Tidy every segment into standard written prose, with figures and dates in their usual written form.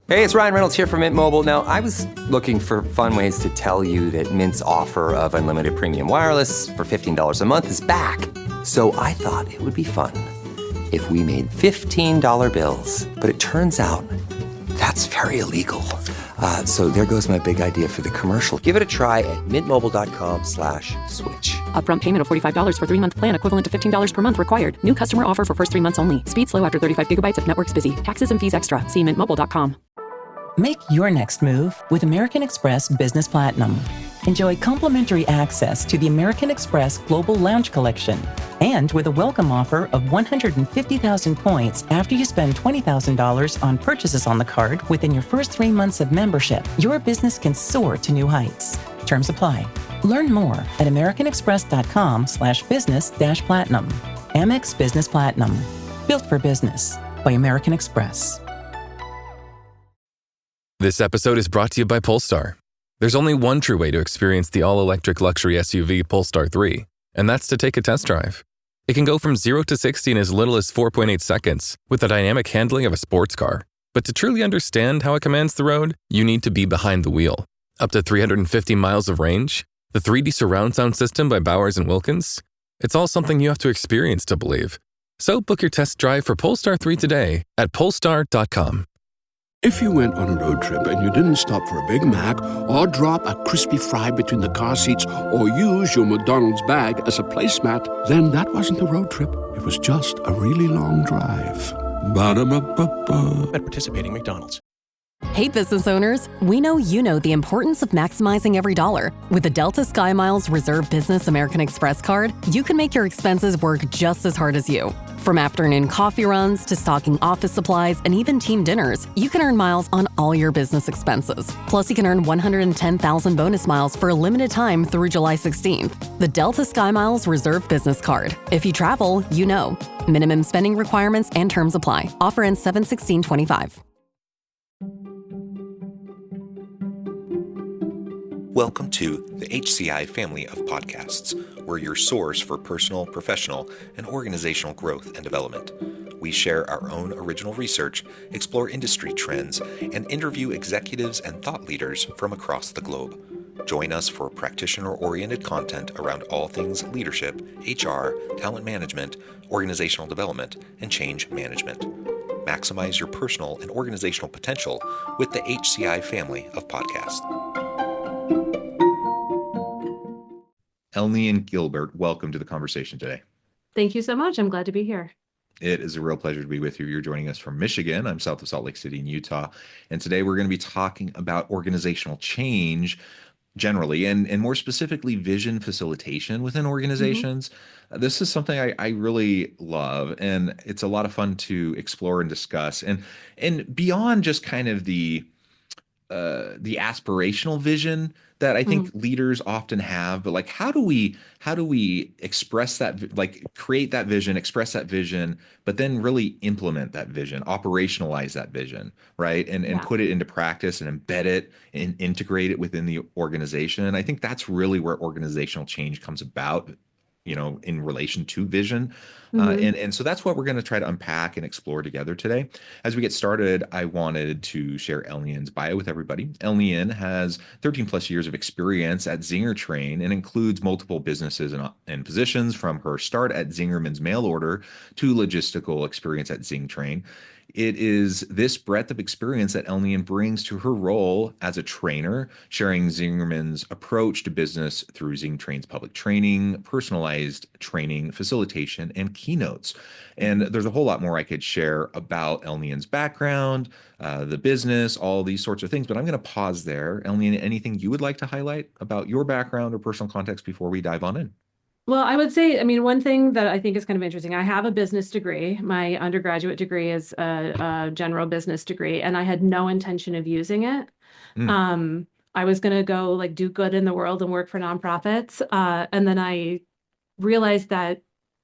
Hey, it's Ryan Reynolds here from Mint Mobile. Now, I was looking for fun ways to tell you that Mint's offer of unlimited premium wireless for $15 a month is back. So I thought it would be fun if we made $15 bills. But it turns out that's very illegal. So there goes my big idea for the commercial. Give it a try at mintmobile.com/switch. Upfront payment of $45 for 3-month plan, equivalent to $15 per month required. New customer offer for first 3 months only. Speed slow after 35 gigabytes if network's busy. Taxes and fees extra. See mintmobile.com. Make your next move with American Express Business Platinum. Enjoy complimentary access to the American Express Global Lounge Collection. And with a welcome offer of 150,000 points after you spend $20,000 on purchases on the card within your first 3 months of membership, your business can soar to new heights. Terms apply. Learn more at americanexpress.com/business-platinum. Amex Business Platinum. Built for business by American Express. This episode is brought to you by Polestar. There's only one true way to experience the all-electric luxury SUV Polestar 3, and that's to take a test drive. It can go from 0 to 60 in as little as 4.8 seconds with the dynamic handling of a sports car. But to truly understand how it commands the road, you need to be behind the wheel. Up to 350 miles of range, the 3D surround sound system by Bowers & Wilkins. It's all something you have to experience to believe. So book your test drive for Polestar 3 today at polestar.com. If you went on a road trip and you didn't stop for a Big Mac or drop a crispy fry between the car seats or use your McDonald's bag as a placemat, then that wasn't a road trip. It was just a really long drive. Ba-da-ba-ba-ba. At participating McDonald's. Hey business owners, we know you know the importance of maximizing every dollar. With the Delta SkyMiles Reserve Business American Express card, you can make your expenses work just as hard as you. From afternoon coffee runs to stocking office supplies and even team dinners, you can earn miles on all your business expenses. Plus, you can earn 110,000 bonus miles for a limited time through July 16th. The Delta SkyMiles Reserve Business Card. If you travel, you know. Minimum spending requirements and terms apply. Offer ends 7/16/25. Welcome to the HCI family of podcasts. We're your source for personal, professional, and organizational growth and development. We share our own original research, explore industry trends, and interview executives and thought leaders from across the globe. Join us for practitioner-oriented content around all things leadership, HR, talent management, organizational development, and change management. Maximize your personal and organizational potential with the HCI family of podcasts. Elnian Gilbert, welcome to the conversation today. Thank you so much. I'm glad to be here. It is a real pleasure to be with you. You're joining us from Michigan. I'm south of Salt Lake City in Utah. And today we're going to be talking about organizational change generally, and more specifically, vision facilitation within organizations. This is something I really love, and it's a lot of fun to explore and discuss. And beyond just kind of the aspirational vision that I think leaders often have, but like, how do we express that, like create that vision, express that vision, but then really implement that vision, operationalize that vision, right? And put it into practice and embed it and integrate it within the organization. And I think that's really where organizational change comes about, in relation to vision. And so that's what we're going to try to unpack and explore together today. As we get started, I wanted to share Elnian's bio with everybody. Elnian has 13 plus years of experience at Zinger Train and includes multiple businesses and positions, from her start at Zingerman's mail order to logistical experience at ZingTrain. It is this breadth of experience that Elnian brings to her role as a trainer, sharing Zingerman's approach to business through ZingTrain's public training, personalized training, facilitation, and keynotes. And there's a whole lot more I could share about Elnian's background, the business, all these sorts of things, but I'm going to pause there. Elnian, anything you would like to highlight about your background or personal context before we dive on in? Well, I would say, one thing that I think is kind of interesting, I have a business degree. My undergraduate degree is a general business degree, and I had no intention of using it. I was going to go do good in the world and work for nonprofits. And then I realized that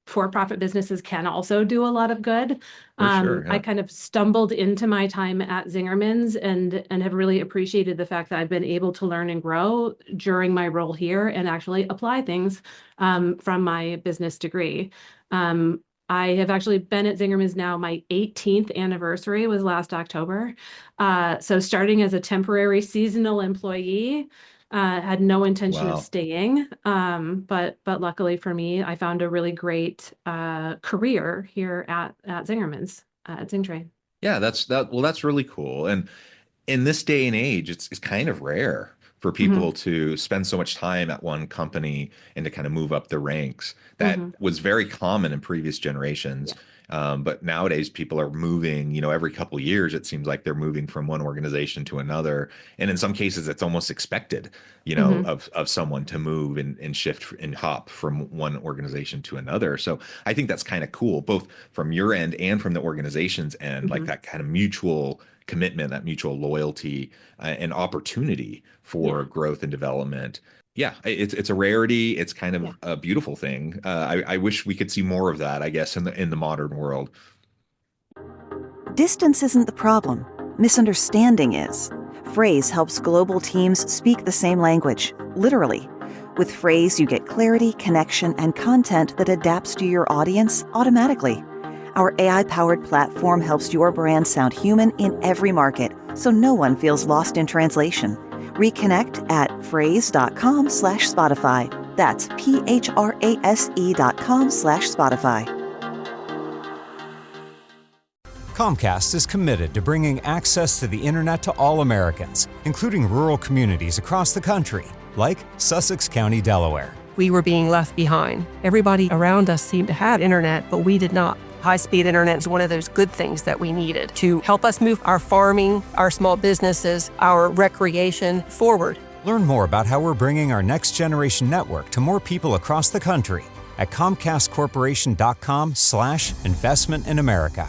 for-profit businesses can also do a lot of good. I kind of stumbled into my time at Zingerman's and have really appreciated the fact that I've been able to learn and grow during my role here and actually apply things from my business degree. I have actually been at Zingerman's now. My 18th anniversary was last October. So starting as a temporary seasonal employee, had no intention of Wow. staying. But luckily for me, I found a really great career here at Zingerman's at ZingTrain. Yeah, that's really cool. And in this day and age, it's kind of rare for Hmm. people to spend so much time at one company and to kind of move up the ranks. That Hmm. was very common in previous generations. Yeah. But nowadays, people are moving, every couple of years, it seems like they're moving from one organization to another. And in some cases, it's almost expected, Hmm. of someone to move and shift and hop from one organization to another. So I think that's kind of cool, both from your end and from the organization's end, like Hmm. that kind of mutual commitment, that mutual loyalty, and opportunity for Yeah. growth and development. Yeah, it's a rarity. It's kind Yeah. of a beautiful thing. I wish we could see more of that, I guess, in the modern world. Distance isn't the problem. Misunderstanding is. Phrase helps global teams speak the same language, literally. With Phrase, you get clarity, connection, and content that adapts to your audience automatically. Our AI-powered platform helps your brand sound human in every market, so no one feels lost in translation. Reconnect at phrase.com/Spotify. That's phrase.com/Spotify. Comcast is committed to bringing access to the internet to all Americans, including rural communities across the country, like Sussex County, Delaware. We were being left behind. Everybody around us seemed to have internet, but we did not. High-speed internet is one of those good things that we needed to help us move our farming, our small businesses, our recreation forward. Learn more about how we're bringing our next generation network to more people across the country at comcastcorporation.com/investment in America.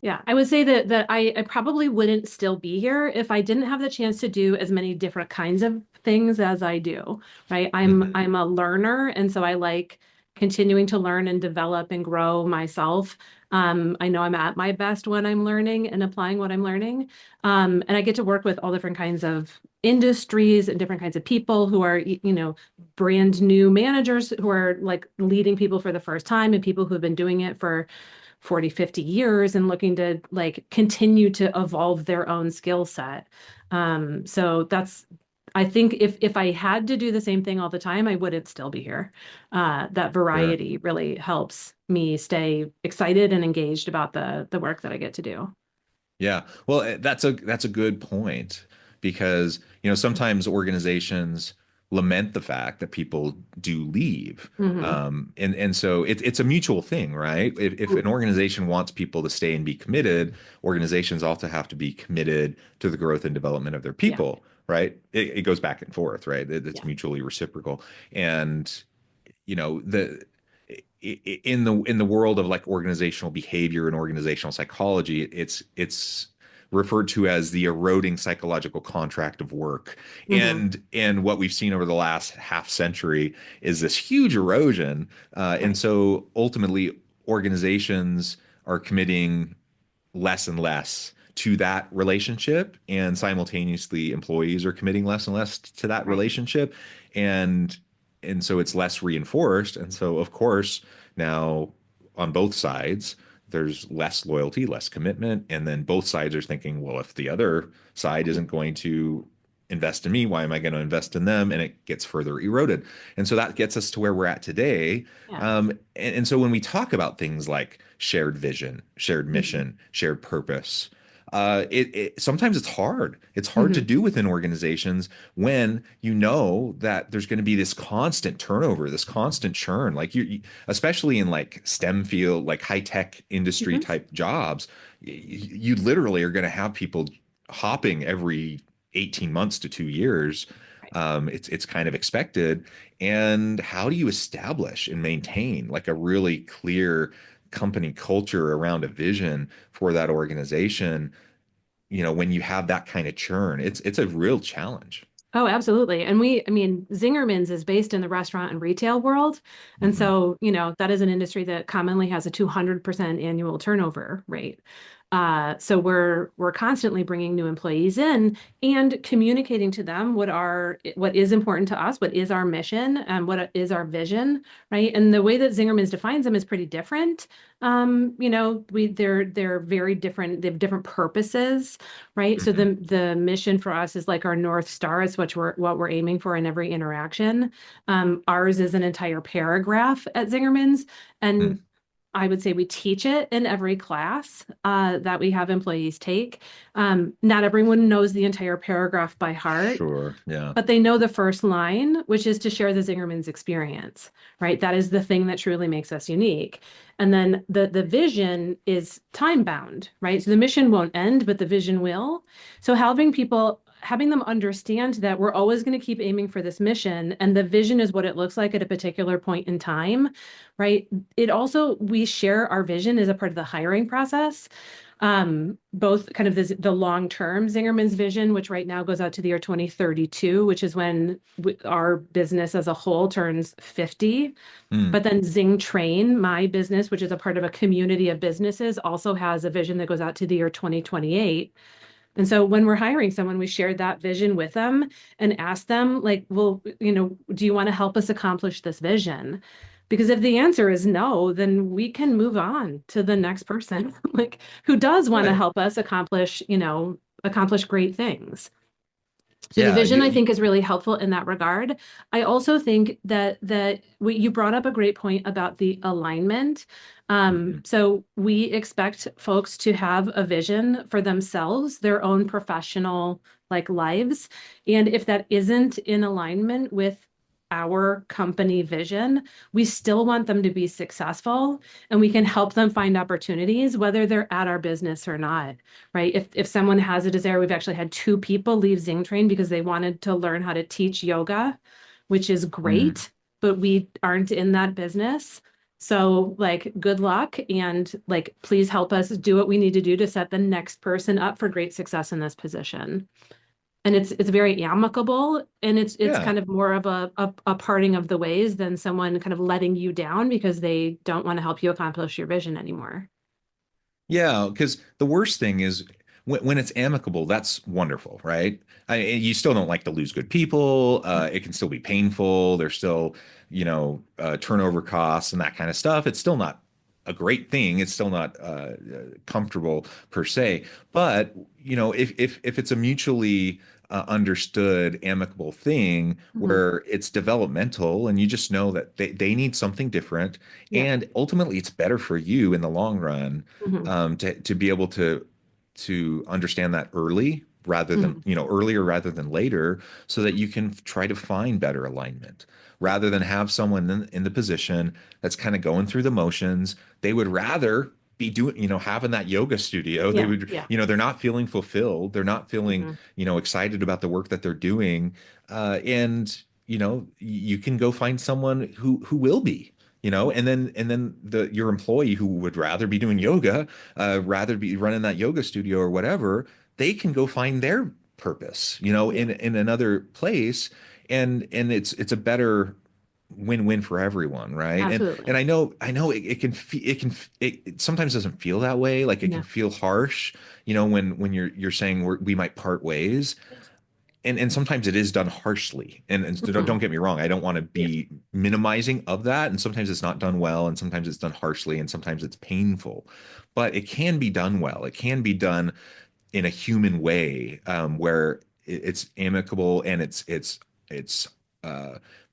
Yeah, I would say that I probably wouldn't still be here if I didn't have the chance to do as many different kinds of things as I do, right? Mhm. I'm a learner, and so I like continuing to learn and develop and grow myself. I know I'm at my best when I'm learning and applying what I'm learning. And I get to work with all different kinds of industries and different kinds of people who are, brand new managers who are like leading people for the first time, and people who have been doing it for 40, 50 years and looking to like continue to evolve their own skill set. So I think if I had to do the same thing all the time, I wouldn't still be here. That Sure. variety really helps me stay excited and engaged about the work that I get to do. Yeah. Well, that's a good point because, sometimes organizations lament the fact that people do leave. Hmm. And so it's a mutual thing, right? If an organization wants people to stay and be committed, organizations also have to be committed to the growth and development of their Yeah, people, right? It goes back and forth, right? It's yeah. mutually reciprocal. And the in the world of like organizational behavior and organizational psychology, it's referred to as the eroding psychological contract of work. Hmm. And what we've seen over the last half century is this huge erosion. And Right. so ultimately organizations are committing less and less to that relationship, and simultaneously employees are committing less and less to that Right. relationship, and so it's less reinforced, and so of course now on both sides there's less loyalty, less commitment, and then both sides are thinking, well, if the other side isn't going to invest in me, why am I going to invest in them? And it gets further eroded, and so that gets us to where we're at today. Yeah. And so when we talk about things like shared vision, shared Hmm. mission, shared purpose, it sometimes it's hard. It's hard to Hmm. do within organizations when you know that there's going to be this constant turnover, this constant churn. Like especially in like STEM field, like high tech industry Hmm. type jobs, you literally are going to have people hopping every 18 months to 2 years. Right. It's kind of expected. And how do you establish and maintain like a really clear company culture around a vision for that organization, when you have that kind of churn? It's a real challenge. Oh, absolutely. And I mean, Zingerman's is based in the restaurant and retail world. And Hmm. so, that is an industry that commonly has a 200% annual turnover rate. So we're constantly bringing new employees in and communicating to them what is important to us, what is our mission, and what is our vision, right? And the way that Zingerman's defines them is pretty different. They're very different. They have different purposes, right? So the mission for us is like our North Star. It's what we're aiming for in every interaction. Ours is an entire paragraph at Zingerman's, and I would say we teach it in every class that we have employees take. Not everyone knows the entire paragraph by heart. Sure. Yeah. But they know the first line, which is to share the Zingerman's experience, right? That is the thing that truly makes us unique. And then the vision is time bound, right? So the mission won't end, but the vision will. So having them understand that we're always going to keep aiming for this mission, and the vision is what it looks like at a particular point in time, right? We share our vision as a part of the hiring process. Both kind of the long-term Zingerman's vision, which right now goes out to the year 2032, which is when our business as a whole turns 50. But then ZingTrain, my business, which is a part of a community of businesses, also has a vision that goes out to the year 2028. And so when we're hiring someone, we share that vision with them and ask them, like, well, do you want to help us accomplish this vision? Because if the answer is no, then we can move on to the next person, like who does want to help us accomplish great things. So the vision, I think, is really helpful in that regard. I also think that you brought up a great point about the alignment. So we expect folks to have a vision for themselves, their own professional lives. And if that isn't in alignment with our company vision, we still want them to be successful, and we can help them find opportunities, whether they're at our business or not, right? If someone has a desire, we've actually had 2 people leave ZingTrain because they wanted to learn how to teach yoga, which is great, but we aren't in that business. So good luck, and please help us do what we need to do to set the next person up for great success in this position. And it's very amicable, and it's kind of more of a parting of the ways than someone kind of letting you down because they don't want to help you accomplish your vision anymore. Yeah, because the worst thing is when it's amicable, that's wonderful, right? You still don't like to lose good people. It can still be painful. There's still, turnover costs and that kind of stuff. It's still not a great thing. It's still not comfortable per se. But if it's a mutually understood, amicable thing where it's developmental, and you just know that they need something different, and ultimately it's better for you in the long run, to be able to understand that earlier rather than later, so that you can try to find better alignment rather than have someone in the position that's kind of going through the motions. They would rather be doing, having that yoga studio. They would, they're not feeling fulfilled. They're not feeling, excited about the work that they're doing. And you can go find someone who will be, and then your employee who would rather be doing yoga, rather be running that yoga studio or whatever, they can go find their purpose, in another place. And it's a better win-win for everyone, right? Absolutely. And I know it sometimes doesn't feel that way. Like it can feel harsh, when you're saying we might part ways. And sometimes it is done harshly. And don't get me wrong, I don't want to be minimizing of that. And sometimes it's not done well, and sometimes it's done harshly, and sometimes it's painful. But it can be done well. It can be done in a human way, where it's amicable, and it's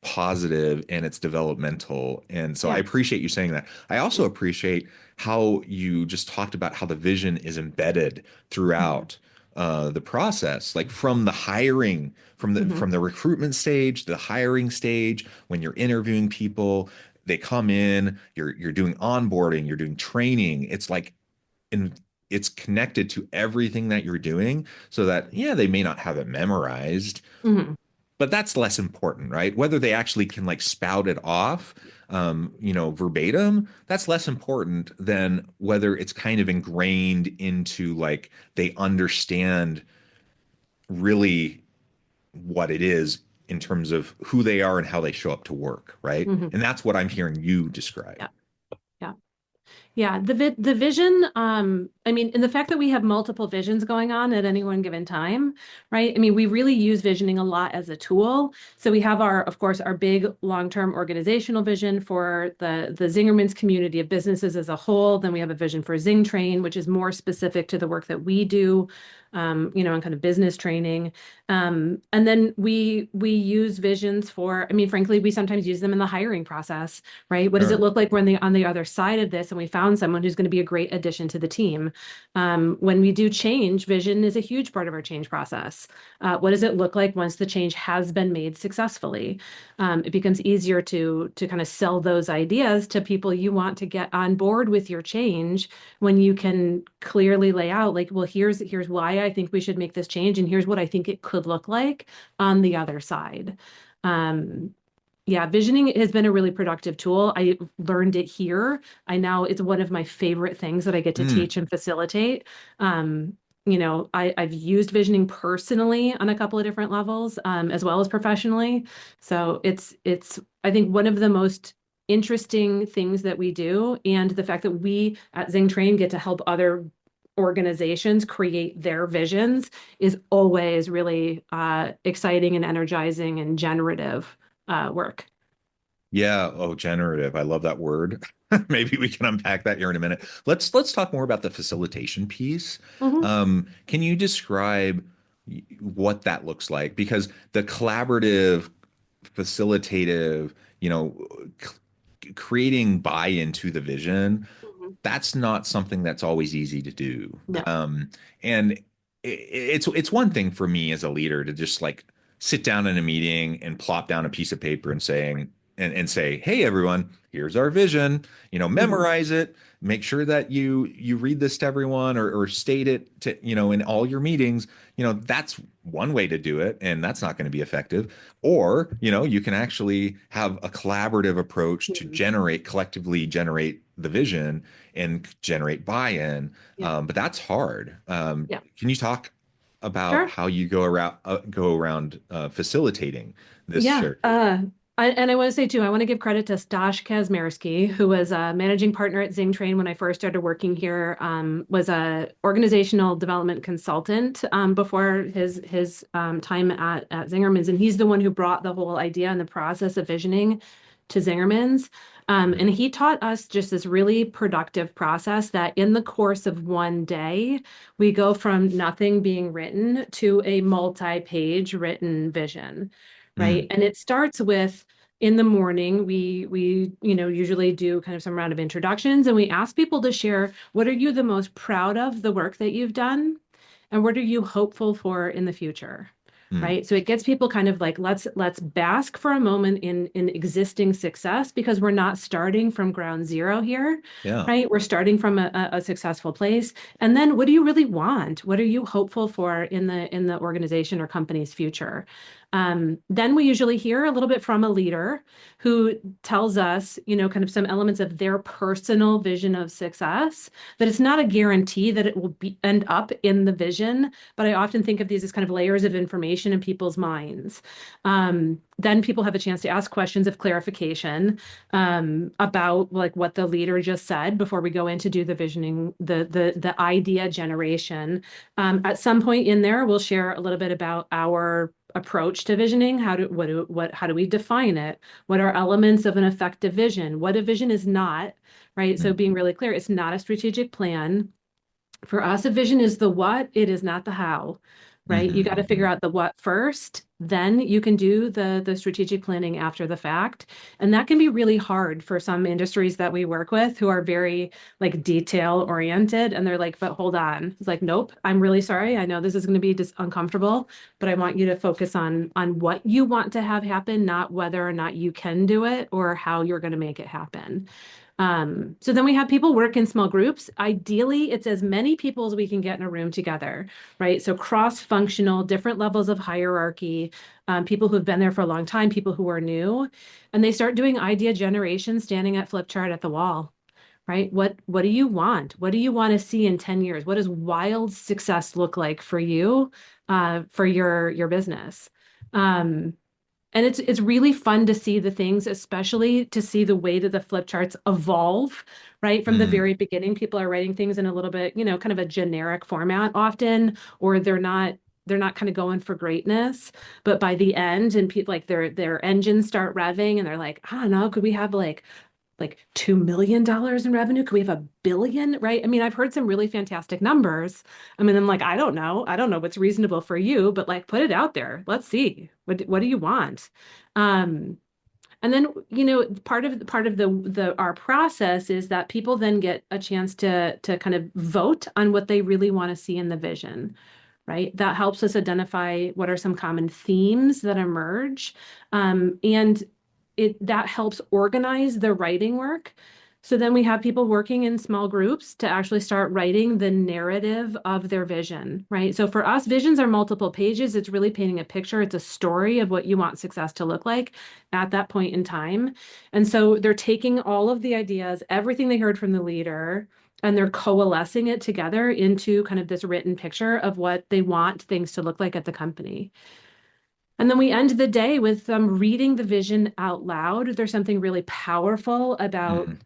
positive, and it's developmental. And so I appreciate you saying that. I also appreciate how you just talked about how the vision is embedded throughout the process, like from the hiring, from the recruitment stage, the hiring stage, when you're interviewing people, they come in, you're doing onboarding, you're doing training. It's it's connected to everything that you're doing, so that, they may not have it memorized, but that's less important, right? Whether they actually can spout it off, verbatim, that's less important than whether it's kind of ingrained into they understand really what it is in terms of who they are and how they show up to work, right? And that's what I'm hearing you describe. Yeah. Yeah, the vision, I mean, and the fact that we have multiple visions going on at any one given time, right? I mean, we really use visioning a lot as a tool. So we have of course, our big long-term organizational vision for the Zingerman's community of businesses as a whole. Then we have a vision for ZingTrain, which is more specific to the work that we do, and kind of business training. And then we use visions for, I mean, frankly, we sometimes use them in the hiring process, right? What does it look like when on the other side of this and we found someone who's going to be a great addition to the team? When we do change, vision is a huge part of our change process. What does it look like once the change has been made successfully? It becomes easier to kind of sell those ideas to people you want to get on board with your change when you can clearly lay out, like, well, here's why I think we should make this change, and here's what I think it could look like on the other side. Yeah, visioning has been a really productive tool. I learned it here. It's one of my favorite things that I get to teach and facilitate. I've used visioning personally on a couple of different levels, as well as professionally. So it's I think one of the most interesting things that we do, and the fact that we at ZingTrain get to help other organizations create their visions is always really exciting and energizing and generative work. Yeah. Oh, generative. I love that word. Maybe we can unpack that here in a minute. Let's talk more about the facilitation piece. Can you describe what that looks like? Because the collaborative, facilitative, creating buy-in to the vision, that's not something that's always easy to do. No. And it's one thing for me as a leader to just like sit down in a meeting and plop down a piece of paper and say, hey, everyone, here's our vision, memorize it, make sure that you read this to everyone or state it to, in all your meetings. That's one way to do it, and that's not going to be effective. Or, you can actually have a collaborative approach to collectively generate the vision and generate buy-in. But that's hard. Can you talk about how you go around facilitating this? And I want to say too, I want to give credit to Stash Kazmersky, who was a managing partner at ZingTrain when I first started working here, was a organizational development consultant before his time at Zingerman's. And he's the one who brought the whole idea and the process of visioning to Zingerman's. And he taught us just this really productive process that in the course of one day, we go from nothing being written to a multi-page written vision. Right. And it starts with, in the morning, we usually do kind of some round of introductions, and we ask people to share, what are you the most proud of the work that you've done? And what are you hopeful for in the future? Right. So it gets people kind of like, let's bask for a moment in existing success, because we're not starting from ground zero here. Right. We're starting from a successful place. And then what do you really want? What are you hopeful for in the organization or company's future? Then we usually hear a little bit from a leader who tells us, kind of some elements of their personal vision of success, that it's not a guarantee that it will end up in the vision, but I often think of these as kind of layers of information in people's minds. Then people have a chance to ask questions of clarification about like what the leader just said before we go in to do the visioning, the idea generation. At some point in there, we'll share a little bit about our approach to visioning. How do we define it? What are elements of an effective vision? What a vision is not, right? So being really clear, it's not a strategic plan. For us, a vision is the what, it is not the how, right? You got to figure out the what first, then you can do the strategic planning after the fact. And that can be really hard for some industries that we work with who are very like detail oriented. And they're like, but hold on. It's like, nope, I'm really sorry. I know this is going to be uncomfortable, but I want you to focus on what you want to have happen, not whether or not you can do it or how you're going to make it happen. So then we have people work in small groups. Ideally, it's as many people as we can get in a room together, right? So cross-functional, different levels of hierarchy, people who've been there for a long time, people who are new, and they start doing idea generation, standing at flip chart at the wall, right? What do you want? What do you want to see in 10 years? What does wild success look like for you, for your business? And it's really fun to see the things, especially to see the way that the flip charts evolve, right? From the Mm, very beginning, people are writing things in a little bit, kind of a generic format often, or they're not kind of going for greatness. But by the end, and people like their engines start revving and they're like, I don't know, could we have like $2 million in revenue? Could we have 1 billion? Right? I mean, I've heard some really fantastic numbers. I mean, I'm like, I don't know. I don't know what's reasonable for you, but like put it out there. Let's see. What do you want? Um, and then, part of the our process is that people then get a chance to kind of vote on what they really want to see in the vision, right? That helps us identify what are some common themes that emerge. And that helps organize the writing work. So then we have people working in small groups to actually start writing the narrative of their vision, right? So for us, visions are multiple pages. It's really painting a picture. It's a story of what you want success to look like at that point in time. And so they're taking all of the ideas, everything they heard from the leader, and they're coalescing it together into kind of this written picture of what they want things to look like at the company. And then we end the day with them reading the vision out loud. There's something really powerful about mm.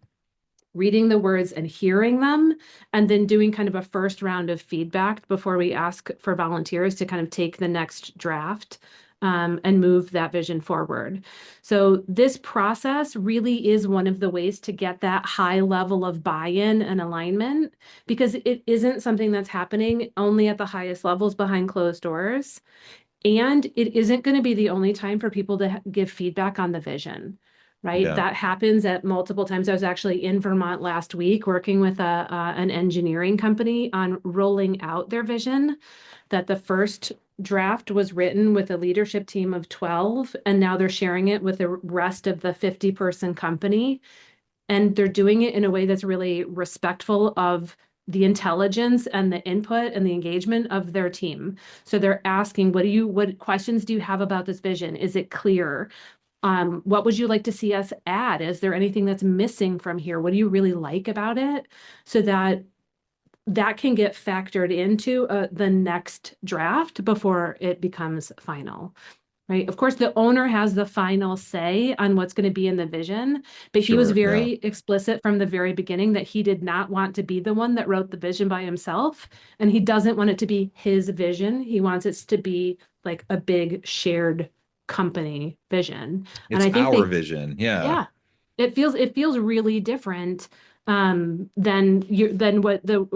reading the words and hearing them, and then doing kind of a first round of feedback before we ask for volunteers to kind of take the next draft, and move that vision forward. So this process really is one of the ways to get that high level of buy-in and alignment, because it isn't something that's happening only at the highest levels behind closed doors. And it isn't going to be the only time for people to give feedback on the vision, right? Yeah. That happens at multiple times. I was actually in Vermont last week working with an engineering company on rolling out their vision. That the first draft was written with a leadership team of 12, and now they're sharing it with the rest of the 50-person company. And they're doing it in a way that's really respectful of the intelligence and the input and the engagement of their team. So they're asking, what questions do you have about this vision? Is it clear? What would you like to see us add? Is there anything that's missing from here? What do you really like about it? So that can get factored into the next draft before it becomes final. Right. Of course, the owner has the final say on what's going to be in the vision, but he was Sure. Yeah. very explicit from the very beginning that he did not want to be the one that wrote the vision by himself. And he doesn't want it to be his vision. He wants it to be like a big shared company vision. And It's I think our vision. Yeah. yeah, it feels really different than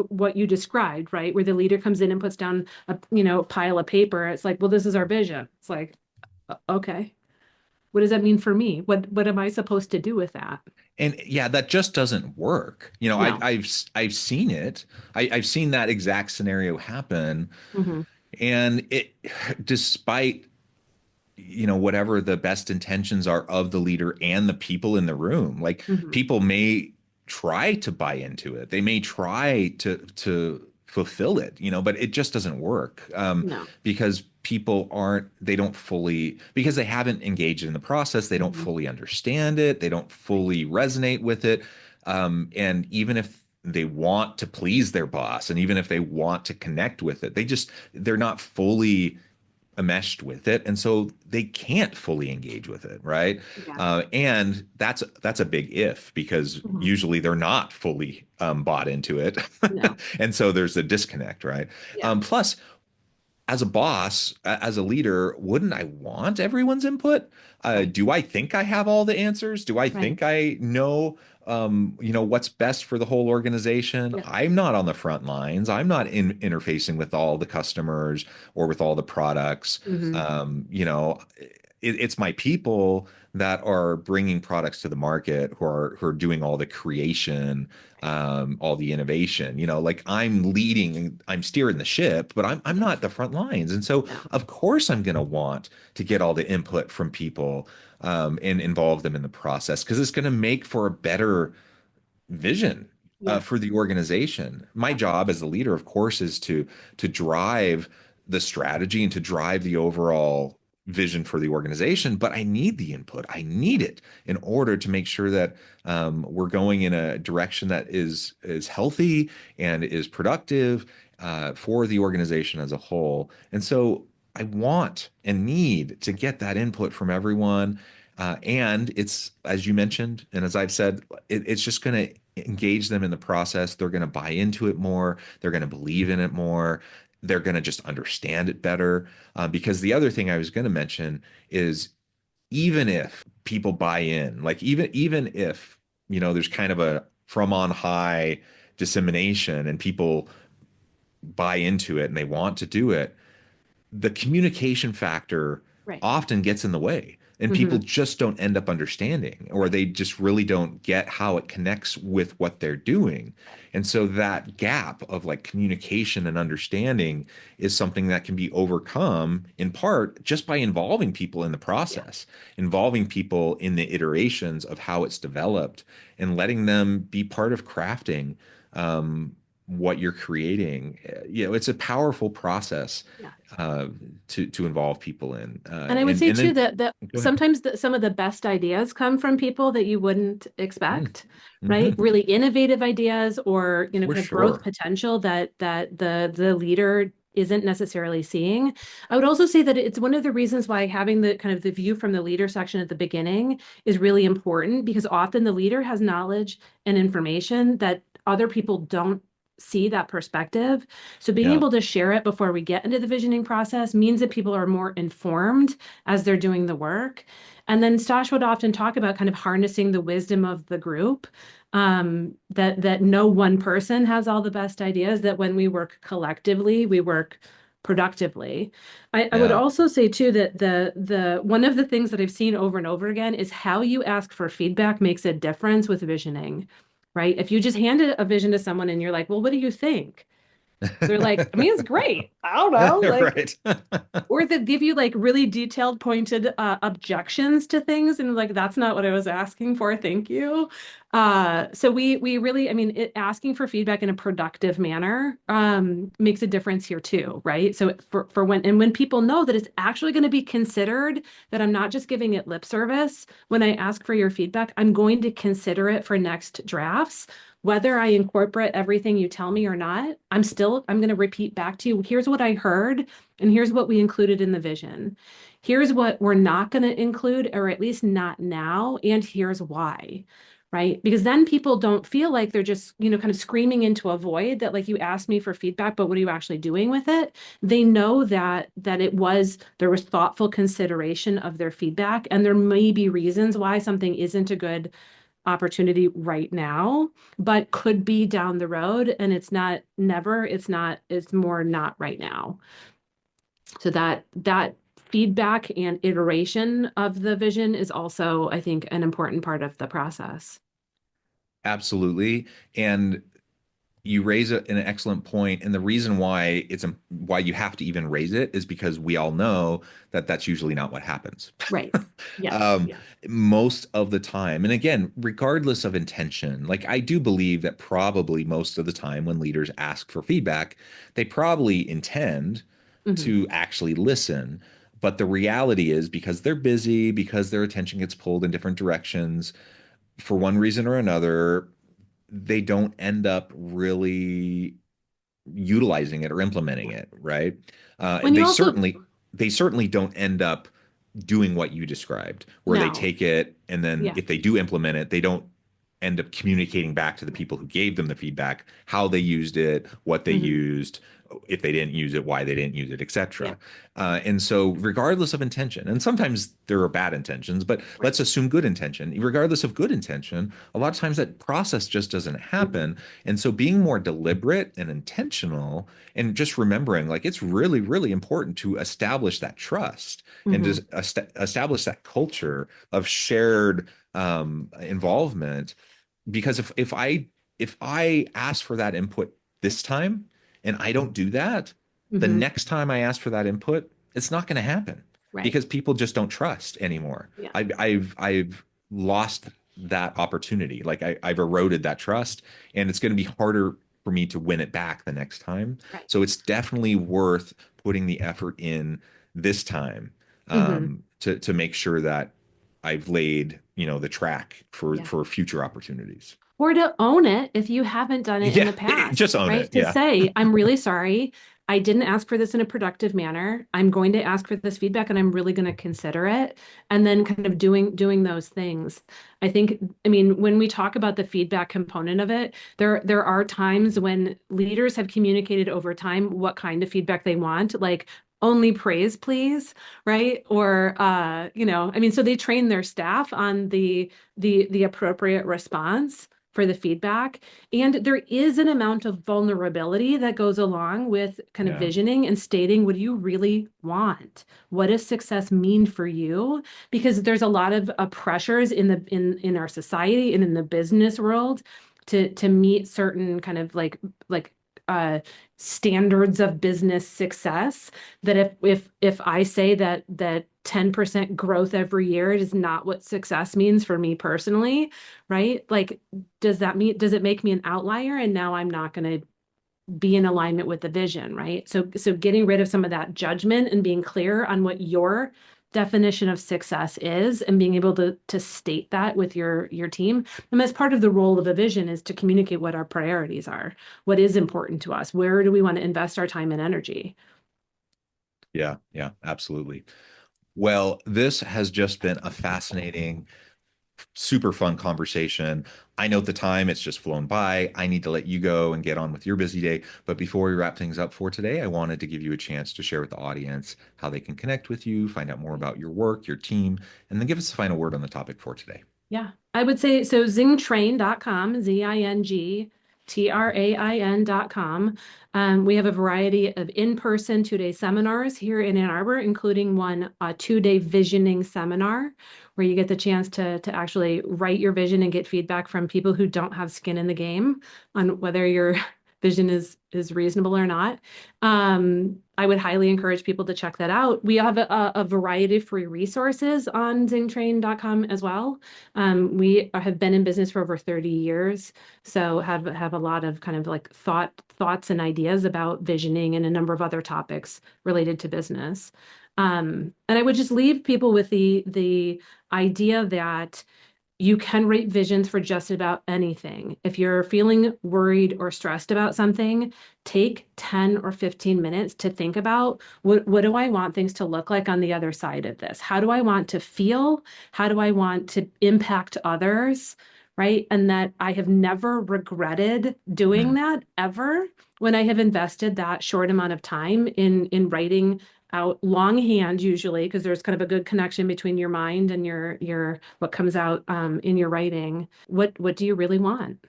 what you described, right? Where the leader comes in and puts down a pile of paper. It's like, well, this is our vision. It's like, okay. What does that mean for me? What am I supposed to do with that? And yeah, that just doesn't work. No. I've seen it. I've seen that exact scenario happen. Hmm. And despite, whatever the best intentions are of the leader and the people in the room, like Hmm. people may try to buy into it. They may try to fulfill it, but it just doesn't work, No. because they don't fully, because they haven't engaged in the process. They don't Hmm. fully understand it. They don't fully resonate with it. And even if they want to please their boss, and even if they want to connect with it, they're not fully enmeshed with it, and so they can't fully engage with it, right? Yeah. And that's a big if, because Hmm. usually they're not fully bought into it. No. And so there's a disconnect, right? Yeah. Plus, as a boss, as a leader, wouldn't I want everyone's input? Right. Do I think I have all the answers? Do I Right. think I know, what's best for the whole organization? Yeah. I'm not on the front lines. I'm not interfacing with all the customers or with all the products. Hmm. It's my people that are bringing products to the market, who are doing all the creation, all the innovation. Like I'm leading and I'm steering the ship, but I'm not the front lines. And so No. of course I'm going to want to get all the input from people, and involve them in the process, because it's going to make for a better vision, Yeah. for the organization. My job as a leader, of course, is to drive the strategy and to drive the overall vision for the organization. But I need the input. I need it in order to make sure that, we're going in a direction that is healthy and is productive, for the organization as a whole. And so I want and need to get that input from everyone. And it's, as you mentioned, and as I've said, it's just going to engage them in the process. They're going to buy into it more. They're going to believe in it more. They're going to just understand it better. Because the other thing I was going to mention is even if people buy in, like even if, there's kind of a from on high dissemination and people buy into it and they want to do it, the communication factor Right. often gets in the way and people just don't end up understanding, or they just really don't get how it connects with what they're doing. And so that gap of like communication and understanding is something that can be overcome in part just by involving people in the process, involving people in the iterations of how it's developed and letting them be part of crafting what you're creating. It's a powerful process to involve people in. And I would say too that Go ahead. sometimes some of the best ideas come from people that you wouldn't expect, right? Really innovative ideas, or kind of growth potential that the leader isn't necessarily seeing. I would also say that it's one of the reasons why having the kind of the view from the leader section at the beginning is really important, because often the leader has knowledge and information that other people don't see that perspective. So being able to share it before we get into the visioning process means that people are more informed as they're doing the work. And then Stosh would often talk about kind of harnessing the wisdom of the group, that no one person has all the best ideas, that when we work collectively, we work productively. I would also say too that the one of the things that I've seen over and over again is how you ask for feedback makes a difference with visioning. Right? If you just hand a vision to someone and you're like, well, what do you think? They're like, I mean, it's great. I don't know. Like, Right. or they give you like really detailed, pointed objections to things. And like, that's not what I was asking for. Thank you. So we really, I mean, asking for feedback in a productive manner makes a difference here too, right? So for when people know that it's actually going to be considered, that I'm not just giving it lip service when I ask for your feedback, I'm going to consider it for next drafts. Whether I incorporate everything you tell me or not, I'm going to repeat back to you. Here's what I heard, and here's what we included in the vision. Here's what we're not going to include, or at least not now, and here's why. Right? Because then people don't feel like they're just, kind of screaming into a void, that like, you asked me for feedback, but what are you actually doing with it? They know that there was thoughtful consideration of their feedback, and there may be reasons why something isn't a good opportunity right now, but could be down the road. And it's not never, it's more not right now. So that feedback and iteration of the vision is also, I think, an important part of the process. Absolutely. And you raise an excellent point, and the reason why why you have to even raise it is because we all know that that's usually not what happens. Right. Yeah. Most of the time, and again, regardless of intention, like I do believe that probably most of the time when leaders ask for feedback, they probably intend to actually listen. But the reality is, because they're busy, because their attention gets pulled in different directions, for one reason or another, they don't end up really utilizing it or implementing it, right? And they certainly don't end up doing what you described, where they take it and then if they do implement it, they don't end up communicating back to the people who gave them the feedback how they used it, what they used, if they didn't use it, why they didn't use it, etc. And so regardless of intention, and sometimes there are bad intentions, but let's assume good intention. Regardless of good intention, a lot of times that process just doesn't happen. And so being more deliberate and intentional, and just remembering, like, it's really, really important to establish that trust and to establish that culture of shared involvement. Because if I ask for that input this time and I don't do that, the next time I ask for that input, it's not going to happen because people just don't trust anymore. I've lost that opportunity. Like I've eroded that trust, and it's going to be harder for me to win it back the next time. So it's definitely worth putting the effort in this time to make sure that I've laid, the track for future opportunities. Or to own it if you haven't done it in the past. Just own it. To say, I'm really sorry. I didn't ask for this in a productive manner. I'm going to ask for this feedback and I'm really going to consider it. And then kind of doing those things. I think, I mean, when we talk about the feedback component of it, there are times when leaders have communicated over time what kind of feedback they want, like only praise, please, right? Or I mean, so they train their staff on the appropriate response for the feedback. And there is an amount of vulnerability that goes along with kind of visioning and stating, what do you really want? What does success mean for you? Because there's a lot of pressures in our society and in the business world to meet certain kind of like standards of business success, that if I say that 10% growth every year is not what success means for me personally, right? Like, does it make me an outlier? And now I'm not going to be in alignment with the vision, right? So getting rid of some of that judgment and being clear on what your definition of success is, and being able to state that with your team. And as part of the role of a vision is to communicate what our priorities are, what is important to us, where do we want to invest our time and energy. Yeah, absolutely. Well, this has just been a fascinating, super fun conversation. I know at the time it's just flown by. I need to let you go and get on with your busy day. But before we wrap things up for today, I wanted to give you a chance to share with the audience how they can connect with you, find out more about your work, your team, and then give us the final word on the topic for today. Yeah, I would say so. ZingTrain.com, ZingTrain.com. We have a variety of in-person 2-day seminars here in Ann Arbor, including one 2-day visioning seminar, where you get the chance to actually write your vision and get feedback from people who don't have skin in the game on whether your vision is reasonable or not. I would highly encourage people to check that out. We have a variety of free resources on ZingTrain.com as well. We have been in business for over 30 years, so have a lot of kind of like thoughts and ideas about visioning and a number of other topics related to business. And I would just leave people with the idea that you can write visions for just about anything. If you're feeling worried or stressed about something, take 10 or 15 minutes to think about what do I want things to look like on the other side of this? How do I want to feel? How do I want to impact others? Right? And that I have never regretted doing that ever, when I have invested that short amount of time in writing out longhand, usually, because there's kind of a good connection between your mind and your what comes out in your writing. What do you really want?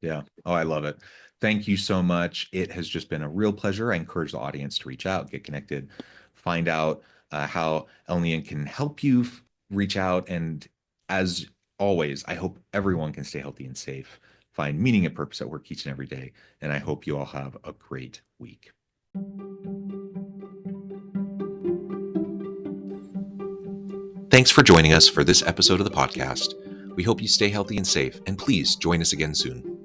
Yeah. Oh, I love it. Thank you so much. It has just been a real pleasure. I encourage the audience to reach out, get connected, find out how Elnian can help you reach out. And as always, I hope everyone can stay healthy and safe, find meaning and purpose at work each and every day. And I hope you all have a great week. Thanks for joining us for this episode of the podcast. We hope you stay healthy and safe, and please join us again soon.